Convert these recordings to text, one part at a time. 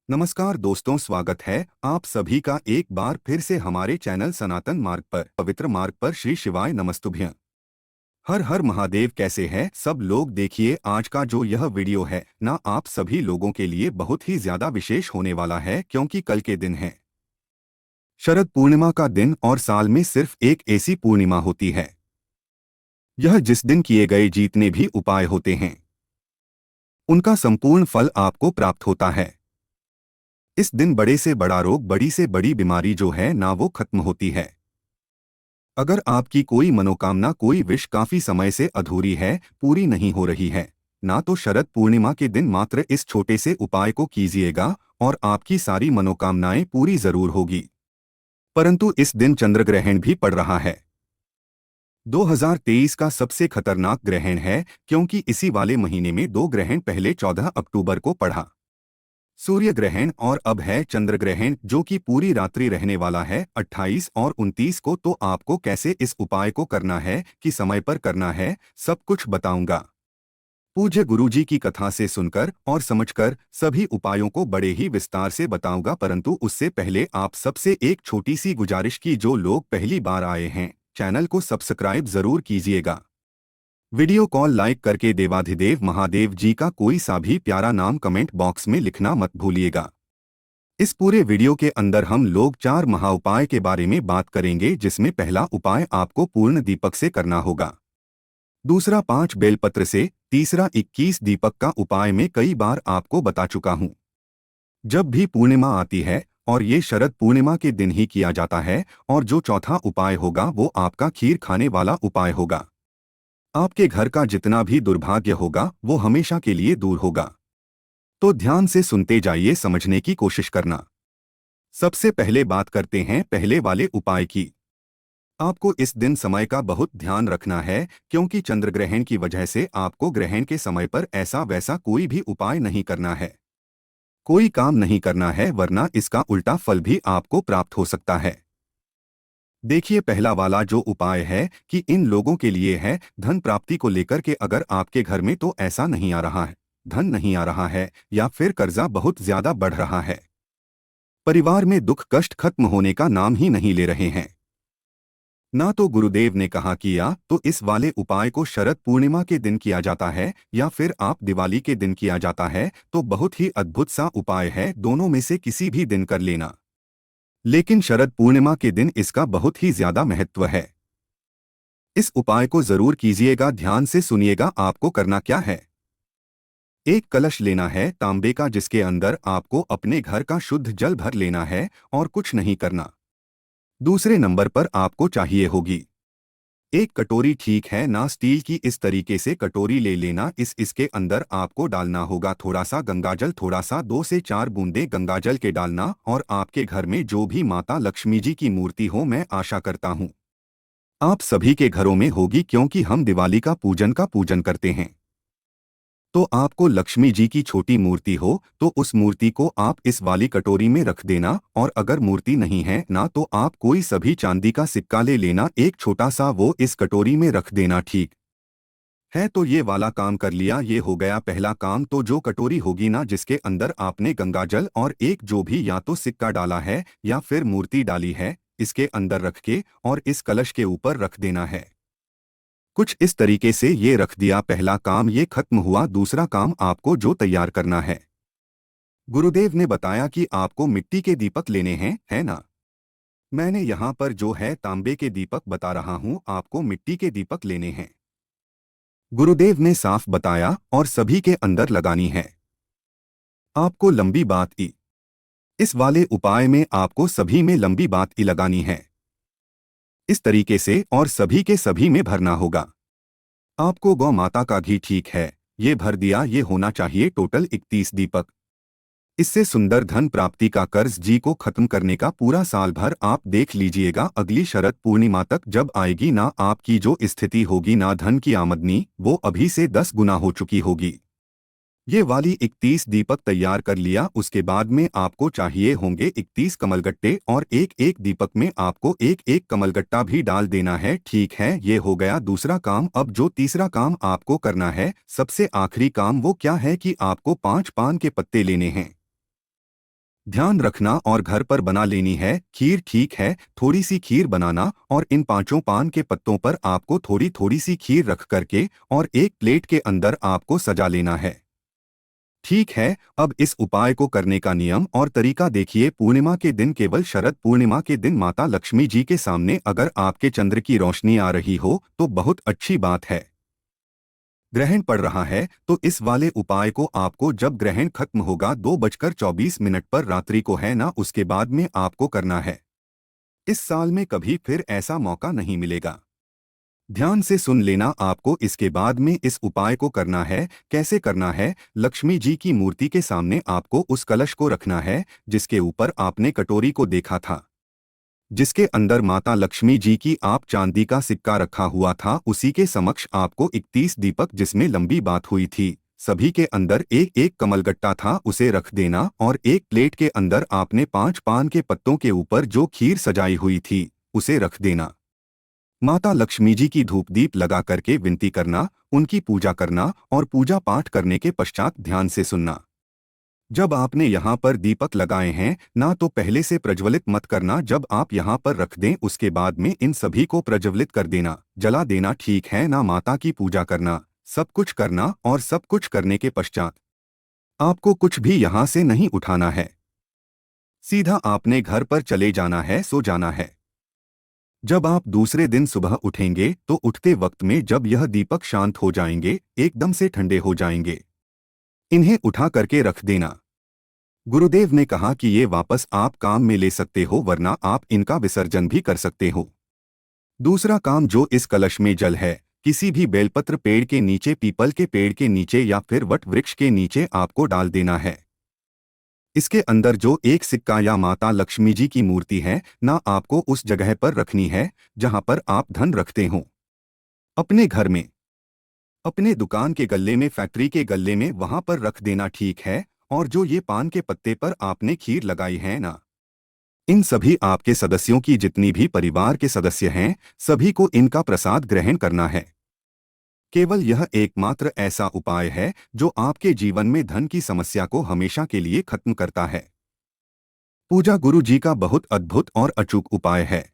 नमस्कार दोस्तों, स्वागत है आप सभी का एक बार फिर से हमारे चैनल सनातन मार्ग पर, पवित्र मार्ग पर। श्री शिवाय नमस्तुभ्यं। हर हर महादेव। कैसे हैं सब लोग? देखिए, आज का जो यह वीडियो है ना, आप सभी लोगों के लिए बहुत ही ज्यादा विशेष होने वाला है, क्योंकि कल के दिन है शरद पूर्णिमा का दिन, और साल में सिर्फ एक ऐसी पूर्णिमा होती है यह जिस दिन किए गए जितने भी उपाय होते हैं उनका संपूर्ण फल आपको प्राप्त होता है। इस दिन बड़े से बड़ा रोग, बड़ी से बड़ी बीमारी जो है ना, वो खत्म होती है। अगर आपकी कोई मनोकामना, कोई विश काफी समय से अधूरी है, पूरी नहीं हो रही है ना, तो शरद पूर्णिमा के दिन मात्र इस छोटे से उपाय को कीजिएगा और आपकी सारी मनोकामनाएं पूरी जरूर होगी। परंतु इस दिन चंद्र ग्रहण भी पड़ रहा है। 2023 का सबसे खतरनाक ग्रहण है, क्योंकि इसी वाले महीने में दो ग्रहण पहले 14 अक्टूबर को पड़ा। सूर्य ग्रहण और अब है चंद्र ग्रहण, जो कि पूरी रात्रि रहने वाला है 28 और 29 को। तो आपको कैसे इस उपाय को करना है, कि समय पर करना है, सब कुछ बताऊंगा। पूज्य गुरुजी की कथा से सुनकर और समझकर सभी उपायों को बड़े ही विस्तार से बताऊंगा। परंतु उससे पहले आप सबसे एक छोटी सी गुजारिश, की जो लोग पहली बार आए हैं चैनल को सब्सक्राइब जरूर कीजिएगा। वीडियो कॉल लाइक करके देवाधिदेव महादेव जी का कोई सा भी प्यारा नाम कमेंट बॉक्स में लिखना मत भूलिएगा। इस पूरे वीडियो के अंदर हम लोग 4 महाउपाय के बारे में बात करेंगे, जिसमें पहला उपाय आपको पूर्ण दीपक से करना होगा, दूसरा 5 बेलपत्र से, तीसरा 21 दीपक का उपाय मैं कई बार आपको बता चुका हूँ। जब भी पूर्णिमा आती है, और ये शरद पूर्णिमा के दिन ही किया जाता है। और जो चौथा उपाय होगा वो आपका खीर खाने वाला उपाय होगा। आपके घर का जितना भी दुर्भाग्य होगा वो हमेशा के लिए दूर होगा। तो ध्यान से सुनते जाइए, समझने की कोशिश करना। सबसे पहले बात करते हैं पहले वाले उपाय की। आपको इस दिन समय का बहुत ध्यान रखना है, क्योंकि चंद्र ग्रहण की वजह से आपको ग्रहण के समय पर ऐसा वैसा कोई भी उपाय नहीं करना है, कोई काम नहीं करना है, वरना इसका उल्टा फल भी आपको प्राप्त हो सकता है। देखिए, पहला वाला जो उपाय है कि इन लोगों के लिए है धन प्राप्ति को लेकर के। अगर आपके घर में तो ऐसा नहीं आ रहा है, धन नहीं आ रहा है, या फिर कर्जा बहुत ज्यादा बढ़ रहा है, परिवार में दुख कष्ट खत्म होने का नाम ही नहीं ले रहे हैं ना, तो गुरुदेव ने कहा किया तो इस वाले उपाय को शरद पूर्णिमा के दिन किया जाता है, या फिर आप दिवाली के दिन किया जाता है। तो बहुत ही अद्भुत सा उपाय है, दोनों में से किसी भी दिन कर लेना, लेकिन शरद पूर्णिमा के दिन इसका बहुत ही ज्यादा महत्व है। इस उपाय को जरूर कीजिएगा, ध्यान से सुनिएगा। आपको करना क्या है, एक कलश लेना है तांबे का, जिसके अंदर आपको अपने घर का शुद्ध जल भर लेना है और कुछ नहीं करना। दूसरे नंबर पर आपको चाहिए होगी एक कटोरी, ठीक है ना, स्टील की। इस तरीके से कटोरी ले लेना। इसके अंदर आपको डालना होगा थोड़ा सा गंगाजल, थोड़ा सा 2 से 4 बूंदे गंगाजल के डालना। और आपके घर में जो भी माता लक्ष्मी जी की मूर्ति हो, मैं आशा करता हूँ आप सभी के घरों में होगी, क्योंकि हम दिवाली का पूजन करते हैं। तो आपको लक्ष्मी जी की छोटी मूर्ति हो तो उस मूर्ति को आप इस वाली कटोरी में रख देना। और अगर मूर्ति नहीं है ना, तो आप कोई सभी चांदी का सिक्का ले लेना, एक छोटा सा, वो इस कटोरी में रख देना। ठीक है, तो ये वाला काम कर लिया, ये हो गया पहला काम। तो जो कटोरी होगी ना, जिसके अंदर आपने गंगाजल और एक जो भी या तो सिक्का डाला है या फिर मूर्ति डाली है, इसके अंदर रख के और इस कलश के ऊपर रख देना है। कुछ इस तरीके से ये रख दिया, पहला काम ये खत्म हुआ। दूसरा काम आपको जो तैयार करना है, गुरुदेव ने बताया कि आपको मिट्टी के दीपक लेने हैं, है ना। मैंने यहाँ पर जो है तांबे के दीपक बता रहा हूँ, आपको मिट्टी के दीपक लेने हैं। गुरुदेव ने साफ बताया, और सभी के अंदर लगानी है। आपको लंबी बात ई इस वाले उपाय में आपको सभी में लंबी बात ई लगानी है, इस तरीके से, और सभी के सभी में भरना होगा। आपको गौ माता का घी, ठीक है, ये भर दिया। ये होना चाहिए टोटल 31 दीपक। इससे सुंदर धन प्राप्ति का कर्ज जी को खत्म करने का पूरा साल भर आप देख लीजिएगा। अगली शरद पूर्णिमा तक जब आएगी ना, आपकी जो स्थिति होगी ना, धन की आमदनी, वो अभी से 10 गुना हो चुकी होगी। ये वाली 31 दीपक तैयार कर लिया। उसके बाद में आपको चाहिए होंगे 31 कमलगट्टे, और एक एक दीपक में आपको एक एक कमलगट्टा भी डाल देना है। ठीक है, ये हो गया दूसरा काम। अब जो तीसरा काम आपको करना है, सबसे आखिरी काम, वो क्या है कि आपको 5 पान के पत्ते लेने हैं। ध्यान रखना और घर पर बना लेनी है खीर। ठीक है, थोड़ी सी खीर बनाना और इन 5 पान के पत्तों पर आपको थोड़ी थोड़ी सी खीर रख करके और एक प्लेट के अंदर आपको सजा लेना है। ठीक है, अब इस उपाय को करने का नियम और तरीका देखिए। पूर्णिमा के दिन, केवल शरद पूर्णिमा के दिन माता लक्ष्मी जी के सामने अगर आपके चंद्र की रोशनी आ रही हो तो बहुत अच्छी बात है। ग्रहण पड़ रहा है तो इस वाले उपाय को आपको जब ग्रहण खत्म होगा 2:24 पर रात्रि को है ना, उसके बाद में आपको करना है। इस साल में कभी फिर ऐसा मौका नहीं मिलेगा। ध्यान से सुन लेना, आपको इसके बाद में इस उपाय को करना है। कैसे करना है? लक्ष्मी जी की मूर्ति के सामने आपको उस कलश को रखना है जिसके ऊपर आपने कटोरी को देखा था, जिसके अंदर माता लक्ष्मी जी की आप चांदी का सिक्का रखा हुआ था। उसी के समक्ष आपको 31 दीपक, जिसमें लंबी बात हुई थी, सभी के अंदर एक एक कमलगट्टा था, उसे रख देना। और एक प्लेट के अंदर आपने 5 पान के पत्तों के ऊपर जो खीर सजाई हुई थी उसे रख देना। माता लक्ष्मी जी की धूप दीप लगा करके विनती करना, उनकी पूजा करना और पूजा पाठ करने के पश्चात ध्यान से सुनना। जब आपने यहाँ पर दीपक लगाए हैं ना, तो पहले से प्रज्वलित मत करना। जब आप यहाँ पर रख दें उसके बाद में इन सभी को प्रज्वलित कर देना, जला देना। ठीक है ना? माता की पूजा करना, सब कुछ करना और सब कुछ करने के पश्चात आपको कुछ भी यहाँ से नहीं उठाना है। सीधा आपने घर पर चले जाना है, सो जाना है। जब आप दूसरे दिन सुबह उठेंगे तो उठते वक्त में जब यह दीपक शांत हो जाएंगे, एकदम से ठंडे हो जाएंगे, इन्हें उठा करके रख देना। गुरुदेव ने कहा कि ये वापस आप काम में ले सकते हो, वरना आप इनका विसर्जन भी कर सकते हो। दूसरा काम, जो इस कलश में जल है, किसी भी बेलपत्र पेड़ के नीचे, पीपल के पेड़ के नीचे या फिर वट वृक्ष के नीचे आपको डाल देना है। इसके अंदर जो एक सिक्का या माता लक्ष्मी जी की मूर्ति है ना, आपको उस जगह पर रखनी है जहां पर आप धन रखते हो। अपने घर में, अपने दुकान के गल्ले में, फैक्ट्री के गल्ले में, वहां पर रख देना। ठीक है। और जो ये पान के पत्ते पर आपने खीर लगाई है ना, इन सभी आपके सदस्यों की, जितनी भी परिवार के सदस्य हैं, सभी को इनका प्रसाद ग्रहण करना है। केवल यह एकमात्र ऐसा उपाय है जो आपके जीवन में धन की समस्या को हमेशा के लिए खत्म करता है। पूजा गुरु जी का बहुत अद्भुत और अचूक उपाय है,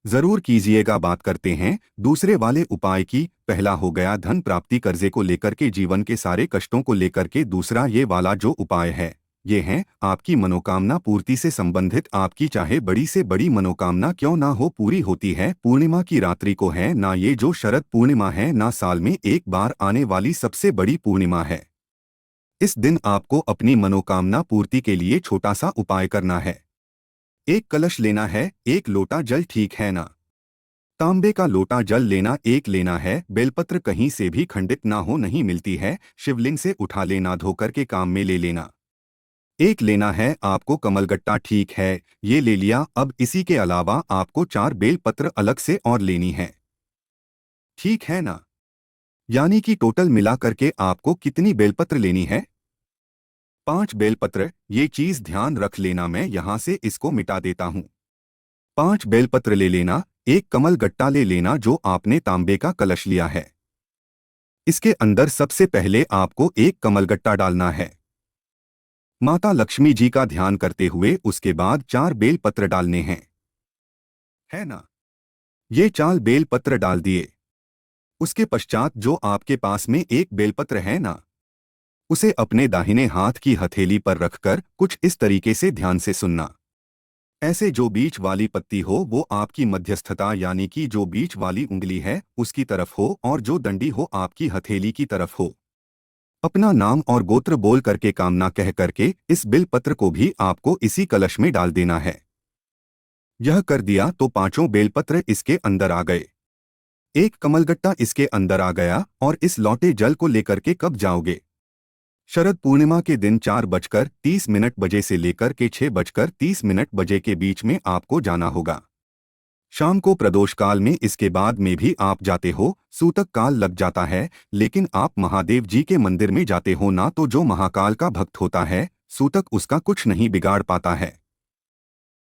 जरूर कीजिएगा। बात करते हैं दूसरे वाले उपाय की। पहला हो गया धन प्राप्ति, कर्जे को लेकर के, जीवन के सारे कष्टों को लेकर के। दूसरा ये वाला जो उपाय है, ये है आपकी मनोकामना पूर्ति से संबंधित। आपकी चाहे बड़ी से बड़ी मनोकामना क्यों ना हो, पूरी होती है पूर्णिमा की रात्रि को है ना। ये जो शरद पूर्णिमा है ना, साल में एक बार आने वाली सबसे बड़ी पूर्णिमा है। इस दिन आपको अपनी मनोकामना पूर्ति के लिए छोटा सा उपाय करना है। एक कलश लेना है, एक लोटा जल, ठीक है ना? तांबे का लोटा जल लेना, एक लेना है। बेलपत्र कहीं से भी खंडित ना हो, नहीं मिलती है, शिवलिंग से उठा लेना, धोकर के काम में ले लेना। एक लेना है आपको कमलगट्टा, ठीक है, ये ले लिया। अब इसी के अलावा आपको 4 बेलपत्र अलग से और लेनी है, ठीक है ना? यानी कि टोटल मिला करके आपको कितनी बेलपत्र लेनी है? 5 बेलपत्र। ये चीज ध्यान रख लेना, मैं यहां से इसको मिटा देता हूं। 5 बेलपत्र ले लेना। एक कमल गट्टा ले लेना जो आपने तांबे का कलश लिया है। इसके अंदर सबसे पहले आपको एक कमलगट्टा डालना है, माता लक्ष्मी जी का ध्यान करते हुए। उसके बाद 4 बेलपत्र डालने हैं, है ना? ये 4 बेलपत्र डाल दिए। उसके पश्चात जो आपके पास में एक बेलपत्र है ना, उसे अपने दाहिने हाथ की हथेली पर रखकर कुछ इस तरीके से ध्यान से सुनना। ऐसे जो बीच वाली पत्ती हो वो आपकी मध्यस्थता यानी कि जो बीच वाली उंगली है उसकी तरफ हो, और जो दंडी हो आपकी हथेली की तरफ हो। अपना नाम और गोत्र बोल करके, कामना कह करके इस बेलपत्र को भी आपको इसी कलश में डाल देना है। यह कर दिया तो 5 बेलपत्र इसके अंदर आ गए, एक कमलगट्टा इसके अंदर आ गया। और इस लौटे जल को लेकर के कब जाओगे? शरद पूर्णिमा के दिन 4:30 बजे से लेकर के 6:30 बजे के बीच में आपको जाना होगा। शाम को प्रदोष काल में, इसके बाद में भी आप जाते हो, सूतक काल लग जाता है। लेकिन आप महादेव जी के मंदिर में जाते हो ना, तो जो महाकाल का भक्त होता है, सूतक उसका कुछ नहीं बिगाड़ पाता है।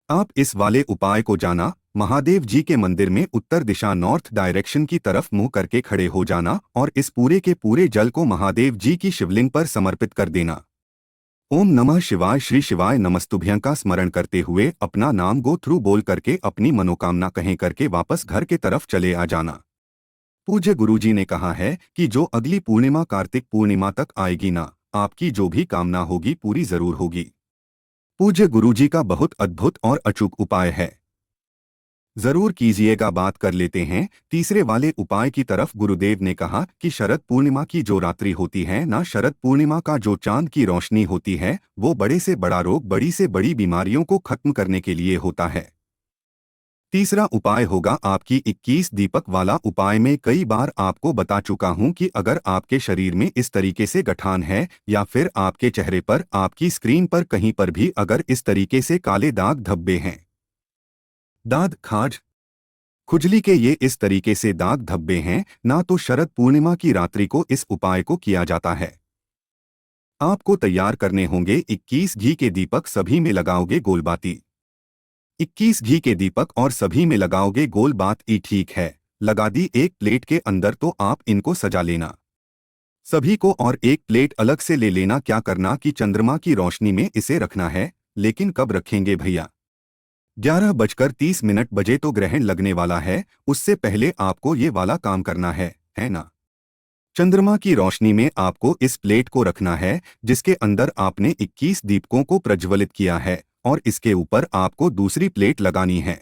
आप इस वाले उपाय को जाना, महादेव जी के मंदिर में उत्तर दिशा, नॉर्थ डायरेक्शन की तरफ मुंह करके खड़े हो जाना और इस पूरे के पूरे जल को महादेव जी की शिवलिंग पर समर्पित कर देना। ओम नमः शिवाय श्री शिवाय नमस्तुभ्यं का स्मरण करते हुए अपना नाम गो थ्रू बोल करके अपनी मनोकामना कहें करके वापस घर के तरफ चले आ जाना। पूज्य गुरुजी ने कहा है कि जो अगली पूर्णिमा कार्तिक पूर्णिमा तक आएगी ना, आपकी जो भी कामना होगी पूरी जरूर होगी। पूज्य गुरुजी का बहुत अद्भुत और अचूक उपाय है, जरूर कीजिएगा। बात कर लेते हैं तीसरे वाले उपाय की तरफ। गुरुदेव ने कहा कि शरद पूर्णिमा की जो रात्रि होती है ना, शरद पूर्णिमा का जो चांद की रोशनी होती है, वो बड़े से बड़ा रोग, बड़ी से बड़ी बीमारियों को खत्म करने के लिए होता है। तीसरा उपाय होगा आपकी 21 दीपक वाला उपाय। में कई बार आपको बता चुका हूं कि अगर आपके शरीर में इस तरीके से गठान है या फिर आपके चेहरे पर, आपकी स्क्रीन पर कहीं पर भी अगर इस तरीके से काले दाग धब्बे हैं, दाद खाज खुजली के ये इस तरीके से दाग धब्बे हैं ना, तो शरद पूर्णिमा की रात्रि को इस उपाय को किया जाता है। आपको तैयार करने होंगे 21 घी के दीपक, सभी में लगाओगे गोलबाती। 21 घी के दीपक और सभी में लगाओगे गोल बात ई, ठीक है। लगा दी एक प्लेट के अंदर तो आप इनको सजा लेना सभी को, और एक प्लेट अलग से ले लेना। क्या करना कि चंद्रमा की रोशनी में इसे रखना है। लेकिन कब रखेंगे भैया? 11:30 बजे तो ग्रहण लगने वाला है, उससे पहले आपको ये वाला काम करना है ना? चंद्रमा की रोशनी में आपको इस प्लेट को रखना है जिसके अंदर आपने 21 दीपकों को प्रज्वलित किया है, और इसके ऊपर आपको दूसरी प्लेट लगानी है।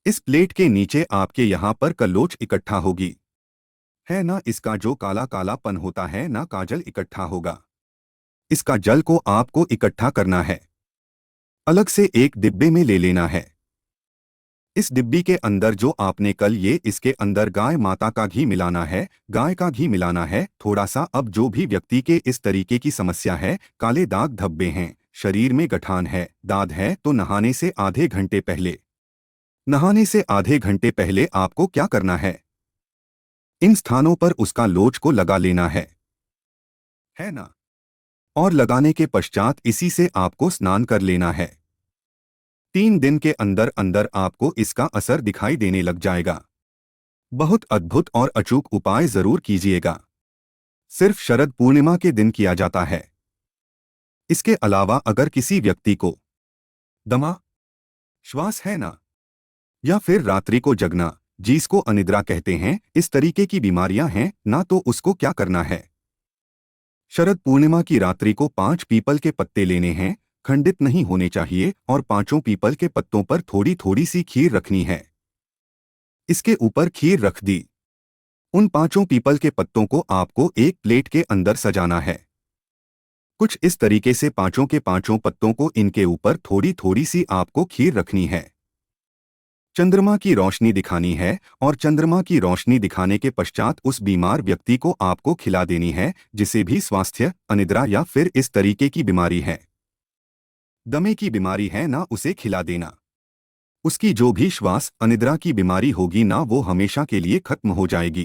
इस प्लेट के नीचे आपके यहाँ पर कलोच इकट्ठा होगी, है ना? इसका जो काला कालापन होता है ना, काजल इकट्ठा होगा। इसका जल को आपको इकट्ठा करना है, अलग से एक डिब्बे में ले लेना है। इस डिब्बी के अंदर जो आपने कल ये, इसके अंदर गाय माता का घी मिलाना है, गाय का घी मिलाना है थोड़ा सा। अब जो भी व्यक्ति के इस तरीके की समस्या है, काले दाग धब्बे हैं, शरीर में गठान है, दाद है, तो नहाने से आधे घंटे पहले, आपको क्या करना है? इन स्थानों पर उसका लोच को लगा लेना है ना? और लगाने के पश्चात इसी से आपको स्नान कर लेना है। 3 दिन के अंदर अंदर आपको इसका असर दिखाई देने लग जाएगा। बहुत अद्भुत और अचूक उपाय जरूर कीजिएगा। सिर्फ शरद पूर्णिमा के दिन किया जाता है। इसके अलावा अगर किसी व्यक्ति को दमा, श्वास है ना, या फिर रात्रि को जगना, जिसको अनिद्रा कहते हैं, इस तरीके की बीमारियां हैं ना, तो उसको क्या करना है? शरद पूर्णिमा की रात्रि को 5 पीपल के पत्ते लेने हैं, खंडित नहीं होने चाहिए, और 5 पीपल के पत्तों पर थोड़ी थोड़ी सी खीर रखनी है। इसके ऊपर खीर रख दी। उन 5 पीपल के पत्तों को आपको एक प्लेट के अंदर सजाना है। कुछ इस तरीके से 5 के 5 पत्तों को इनके ऊपर थोड़ी थोड़ी सी आपको खीर रखनी है। चंद्रमा की रोशनी दिखानी है, और चंद्रमा की रोशनी दिखाने के पश्चात उस बीमार व्यक्ति को आपको खिला देनी है, जिसे भी स्वास्थ्य, अनिद्रा या फिर इस तरीके की बीमारी है, दमे की बीमारी है ना, उसे खिला देना। उसकी जो भी श्वास अनिद्रा की बीमारी होगी ना, वो हमेशा के लिए खत्म हो जाएगी।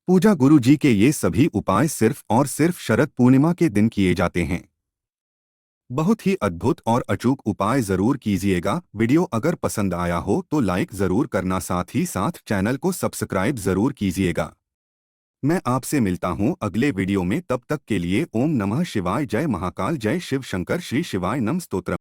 पूजा गुरु जी के ये सभी उपाय सिर्फ और सिर्फ शरद पूर्णिमा के दिन किए जाते हैं। बहुत ही अद्भुत और अचूक उपाय जरूर कीजिएगा। वीडियो अगर पसंद आया हो तो लाइक जरूर करना, साथ ही साथ चैनल को सब्सक्राइब जरूर कीजिएगा। मैं आपसे मिलता हूं अगले वीडियो में, तब तक के लिए ओम नमः शिवाय, जय महाकाल, जय शिव शंकर, श्री शिवाय नम स्तोत्रम।